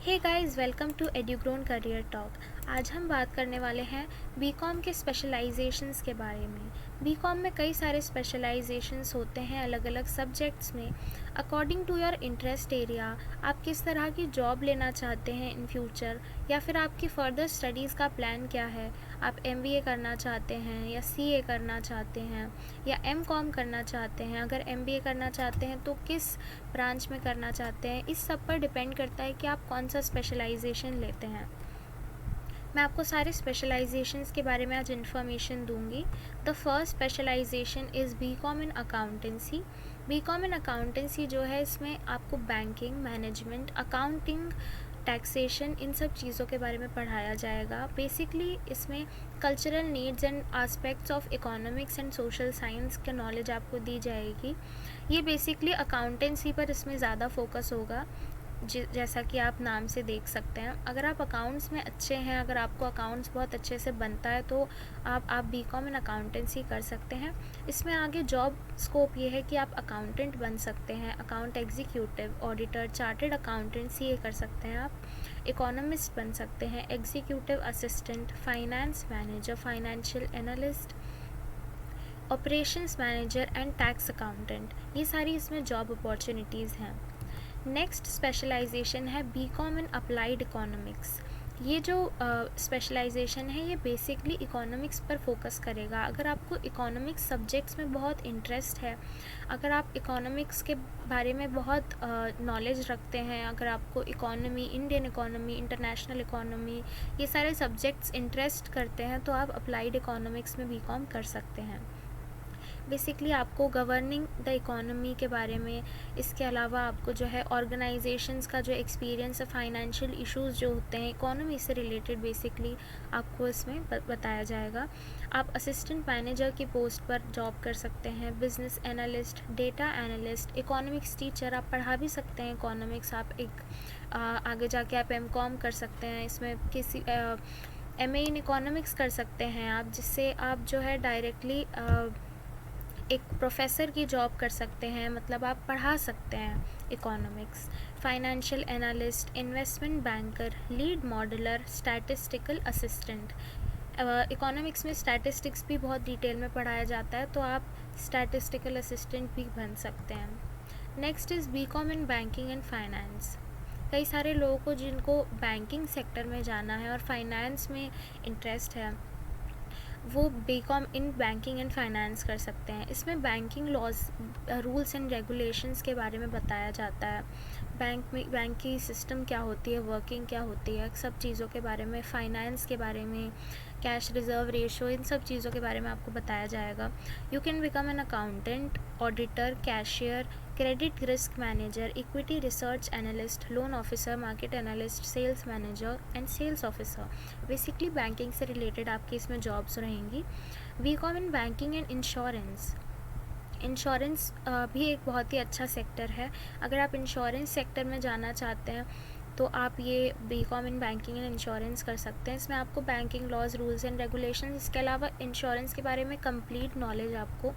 Hey guys, welcome to Edugrown career talk. आज हम बात करने वाले हैं बीकॉम के स्पेशलाइजेशंस के बारे में। बीकॉम में कई सारे स्पेशलाइजेशंस होते हैं अलग अलग सब्जेक्ट्स में। According to your interest area आप किस तरह की जॉब लेना चाहते हैं इन फ्यूचर, या फिर आपकी फ़र्दर स्टडीज़ का प्लान क्या है। आप एमबीए करना चाहते हैं या सीए करना चाहते हैं या एमकॉम करना चाहते हैं। अगर एमबीए करना चाहते हैं तो किस ब्रांच में करना चाहते हैं, इस सब पर डिपेंड करता है कि आप कौन सा स्पेशलाइजेशन लेते हैं। मैं आपको सारे स्पेशलाइजेशंस के बारे में आज इन्फॉर्मेशन दूंगी। The first specialisation is BCom in accountancy. BCom in accountancy जो है, इसमें आपको बैंकिंग, मैनेजमेंट, अकाउंटिंग, टैक्सेशन, इन सब चीज़ों के बारे में पढ़ाया जाएगा। बेसिकली इसमें cultural needs and aspects of economics and social science के नॉलेज आपको दी जाएगी। ये बेसिकली अकाउंटेंसी पर इसमें ज़्यादा फोकस होगा, जैसा कि आप नाम से देख सकते हैं। अगर आप अकाउंट्स में अच्छे हैं, अगर आपको अकाउंट्स बहुत अच्छे से बनता है तो आप बीकॉम इन अकाउंटेंसी कर सकते हैं। इसमें आगे जॉब स्कोप ये है कि आप अकाउंटेंट बन सकते हैं, account executive, auditor, chartered accountant CA कर सकते हैं आप। इकोनॉमिस्ट बन सकते हैं, executive assistant, finance manager, financial analyst, operations manager and tax accountant. ये सारी इसमें जॉब अपॉर्चुनिटीज़ हैं। नेक्स्ट स्पेशलाइजेशन है बीकॉम इन अप्लाइड इकोनॉमिक्स। ये जो स्पेशलाइजेशन है ये बेसिकली इकोनॉमिक्स पर फोकस करेगा। अगर आपको इकोनॉमिक्स सब्जेक्ट्स में बहुत इंटरेस्ट है, अगर आप इकोनॉमिक्स के बारे में बहुत नॉलेज रखते हैं, अगर आपको economy, Indian economy, international economy, ये सारे सब्जेक्ट्स इंटरेस्ट करते हैं तो आप अप्लाइड इकोनॉमिक्स में बीकॉम कर सकते हैं। बेसिकली आपको गवर्निंग द इकोनॉमी के बारे में, इसके अलावा आपको जो है ऑर्गेनाइजेशंस का जो एक्सपीरियंस है, फाइनेंशियल इश्यूज़ जो होते हैं इकोनॉमी से रिलेटेड, बेसिकली आपको इसमें बताया जाएगा। आप असिस्टेंट मैनेजर की पोस्ट पर जॉब कर सकते हैं, business analyst, data analyst, economics teacher आप पढ़ा भी सकते हैं इकोनॉमिक्स। आप एक आगे जाके आप एमकॉम कर सकते हैं, इसमें किसी एमए इन इकोनॉमिक्स कर सकते हैं आप, जिससे आप जो है डायरेक्टली एक प्रोफेसर की जॉब कर सकते हैं, मतलब आप पढ़ा सकते हैं economics. Financial analyst, investment banker, lead modeller, statistical assistant. Economics में स्टैटिस्टिक्स भी बहुत डिटेल में पढ़ाया जाता है, तो आप स्टैटिस्टिकल असिस्टेंट भी बन सकते हैं। Next is BCom in banking and finance. कई सारे लोगों को जिनको बैंकिंग सेक्टर में जाना है और फाइनेंस में इंटरेस्ट है, वो BCom in banking and finance कर सकते हैं। इसमें banking laws, rules and regulations के बारे में बताया जाता है। बैंक की सिस्टम क्या होती है, वर्किंग क्या होती है, सब चीज़ों के बारे में, फाइनेंस के बारे में, कैश रिजर्व रेशो, इन सब चीज़ों के बारे में आपको बताया जाएगा। You can become an accountant, auditor, cashier, credit risk manager, equity research analyst, loan officer, market analyst, sales manager and sales officer. Basically banking से रिलेटेड आपकी इसमें जॉब्स रहेंगी। BCom in banking and insurance. Insurance भी एक बहुत ही अच्छा sector है। अगर आप इंश्योरेंस सेक्टर में जाना चाहते हैं तो आप ये BCom in banking and insurance कर सकते हैं। इसमें आपको banking laws, rules and regulation, इसके अलावा इंश्योरेंस के बारे में कंप्लीट नॉलेज आपको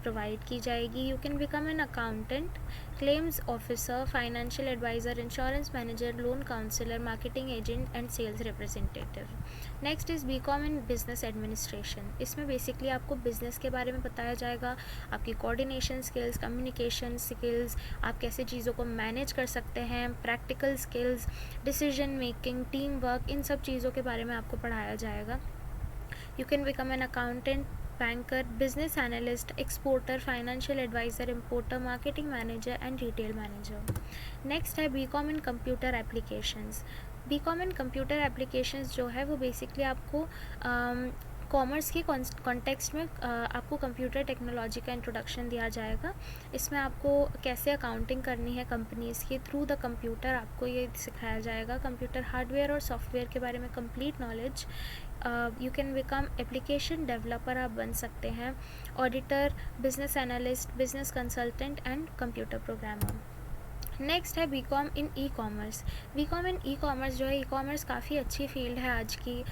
प्रोवाइड की जाएगी। You can become an accountant, claims officer, financial adviser, insurance manager, loan counsellor, marketing agent and sales representative. Next is BCom in business administration. इसमें basically आपको बिजनेस के बारे में बताया जाएगा, आपकी कोऑर्डिनेशन स्किल्स, कम्युनिकेशन स्किल्स, आप कैसे चीज़ों को मैनेज कर सकते हैं, practical skills, decision making, team work, इन सब चीज़ों के बारे में आपको पढ़ाया जाएगा। You can become an accountant, banker, business analyst, exporter, financial adviser, importer, marketing manager and retail manager. Next है BCom in computer applications. B Com in computer applications जो है वो बेसिकली आपको कॉमर्स के कॉन्टेक्स्ट में आपको कंप्यूटर टेक्नोलॉजी का introduction दिया जाएगा। इसमें आपको कैसे अकाउंटिंग करनी है कंपनीज़ की थ्रू द कंप्यूटर, आपको ये सिखाया जाएगा। कंप्यूटर हार्डवेयर और सॉफ्टवेयर के बारे में complete knowledge. You can become application developer आप बन सकते हैं, auditor, business analyst, business consultant and computer programmer. Next है बीकॉम इन ई कॉमर्स। बीकॉम इन ई कॉमर्स जो है, ई कॉमर्स काफ़ी अच्छी फील्ड है आज की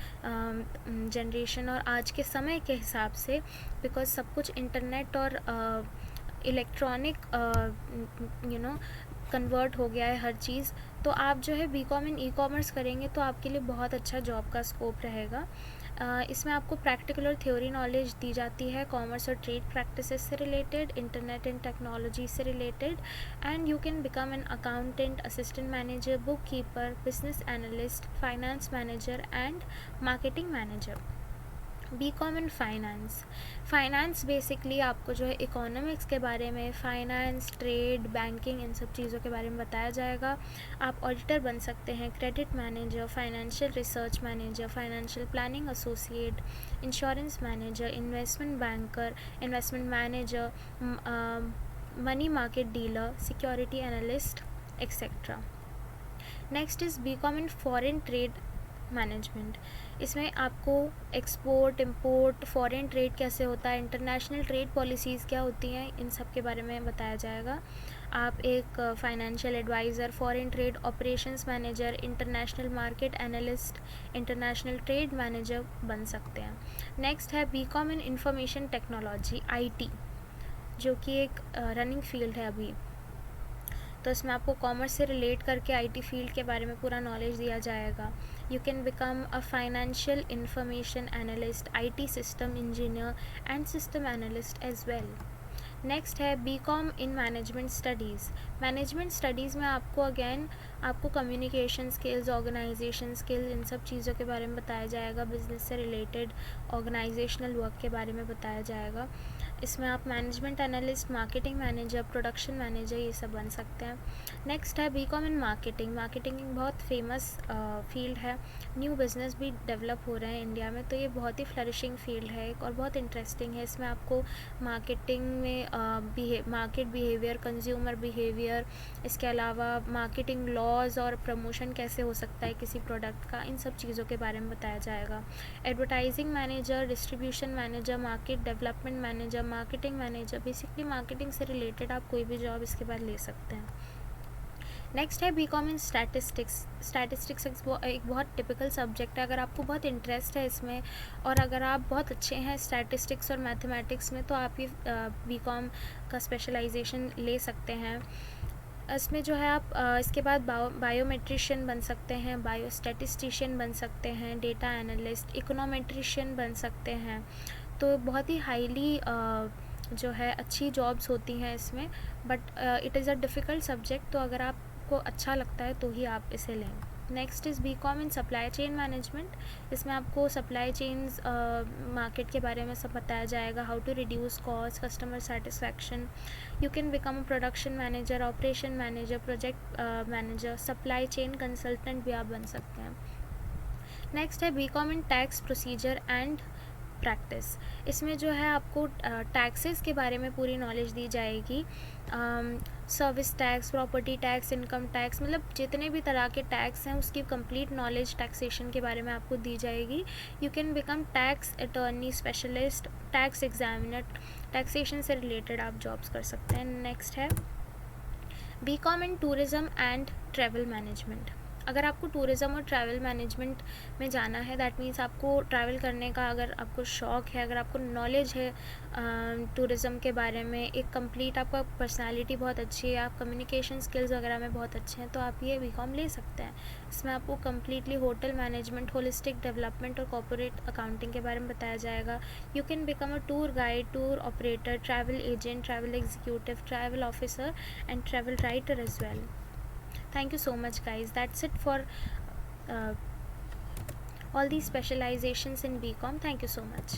जनरेशन और आज के समय के हिसाब से, बिकॉज सब कुछ इंटरनेट और इलेक्ट्रॉनिक कन्वर्ट हो गया है हर चीज़। तो आप जो है बीकॉम इन ई कॉमर्स करेंगे तो आपके लिए बहुत अच्छा जॉब का स्कोप रहेगा। इसमें आपको प्रैक्टिकल और थ्योरी नॉलेज दी जाती है कॉमर्स और ट्रेड प्रैक्टिसेस से रिलेटेड, इंटरनेट एंड टेक्नोलॉजी से related, and you can become an accountant, assistant manager, book keeper, business analyst, finance manager and marketing manager. BCom in finance, finance basically आपको जो है economics के बारे में, finance, trade, banking, इन सब चीज़ों के बारे में बताया जाएगा। आप ऑडिटर बन सकते हैं, credit manager, financial research manager, financial planning associate, insurance manager, investment banker, investment manager, money market dealer, security analyst, etcetera. Next is BCom in foreign trade management. इसमें आपको एक्सपोर्ट, इंपोर्ट, फॉरेन ट्रेड कैसे होता है, international trade policies क्या होती हैं, इन सब के बारे में बताया जाएगा। आप एक financial adviser, foreign trade operations manager, international market analyst, international trade manager बन सकते हैं। नेक्स्ट है BCom in information technology, IT, जो कि एक रनिंग फील्ड है अभी। तो इसमें आपको कॉमर्स से रिलेट करके IT फील्ड के बारे में पूरा नॉलेज दिया जाएगा। You can become a financial information analyst, IT system engineer and system analyst as well. Next है BCom in management studies. Management studies में आपको अगेन आपको कम्युनिकेशन स्किल्स, ऑर्गेनाइजेशन स्किल्स, इन सब चीज़ों के बारे में बताया जाएगा। बिजनेस से रिलेटेड ऑर्गेनाइजेशनल वर्क के बारे में बताया जाएगा। इसमें आप management analyst, marketing manager, production manager, ये सब बन सकते हैं। नेक्स्ट है बीकॉम इन मार्केटिंग। मार्केटिंग एक बहुत फेमस फील्ड है, न्यू बिज़नेस भी डेवलप हो रहे हैं इंडिया में, तो ये बहुत ही फ्लरिशिंग फील्ड है और बहुत इंटरेस्टिंग है। इसमें आपको मार्केटिंग में मार्केट बिहेवियर, कंज्यूमर बिहेवियर, इसके अलावा मार्केटिंग लॉज और प्रमोशन कैसे हो सकता है किसी प्रोडक्ट का, इन सब चीज़ों के बारे में बताया जाएगा। Advertising manager, distribution manager, market development manager, marketing manager, basically marketing से रिलेटेड आप कोई भी जॉब इसके बाद ले सकते हैं। नेक्स्ट है बीकॉम इन स्टैटिस्टिक्स। स्टैटिस्टिक्स एक बहुत टिपिकल सब्जेक्ट है। अगर आपको बहुत इंटरेस्ट है इसमें और अगर आप बहुत अच्छे हैं स्टैटिस्टिक्स और मैथमेटिक्स में, तो आप ये बीकॉम का स्पेशलाइजेशन ले सकते हैं। इसमें जो है आप इसके बाद बायोमेट्रिशियन बन सकते हैं, बायोस्टैटिस्टिशियन बन सकते हैं, डेटा एनालिस्ट, इकोनोमेट्रिशियन बन सकते हैं। तो बहुत ही हाईली जो है अच्छी जॉब्स होती हैं इसमें, but it is a difficult subject, तो अगर आपको अच्छा लगता है तो ही आप इसे लें। Next is BCom in supply chain management. इसमें आपको सप्लाई चेन्स मार्केट के बारे में सब बताया जाएगा, how to reduce cost, customer satisfaction. You can become a production manager, operation manager, project manager, supply chain consultant भी आप बन सकते हैं। नेक्स्ट है BCom in tax procedure and practice. इसमें जो है आपको टैक्सेस के बारे में पूरी नॉलेज दी जाएगी। Service tax, property tax, income tax, मतलब जितने भी तरह के टैक्स हैं उसकी कंप्लीट नॉलेज टैक्सेशन के बारे में आपको दी जाएगी। You can become tax attorney specialist, tax examiner, taxation से रिलेटेड आप जॉब्स कर सकते हैं। नेक्स्ट है BCom in tourism and travel management. अगर आपको टूरिज़्म और ट्रैवल मैनेजमेंट में जाना है, दैट मीन्स आपको ट्रैवल करने का अगर आपको शौक़ है, अगर आपको नॉलेज है टूरिज़्म के बारे में, एक कंप्लीट आपका पर्सनालिटी बहुत अच्छी है, आप कम्युनिकेशन स्किल्स वगैरह में बहुत अच्छे हैं, तो आप ये बीकॉम ले सकते हैं। इसमें आपको completely hotel management, holistic development और कॉर्पोरेट अकाउंटिंग के बारे में बताया जाएगा। You can become a tour guide, tour operator, travel agent, travel executive, travel officer and travel writer as well. Thank you so much guys, that's it for all these specializations in BCom. Thank you so much.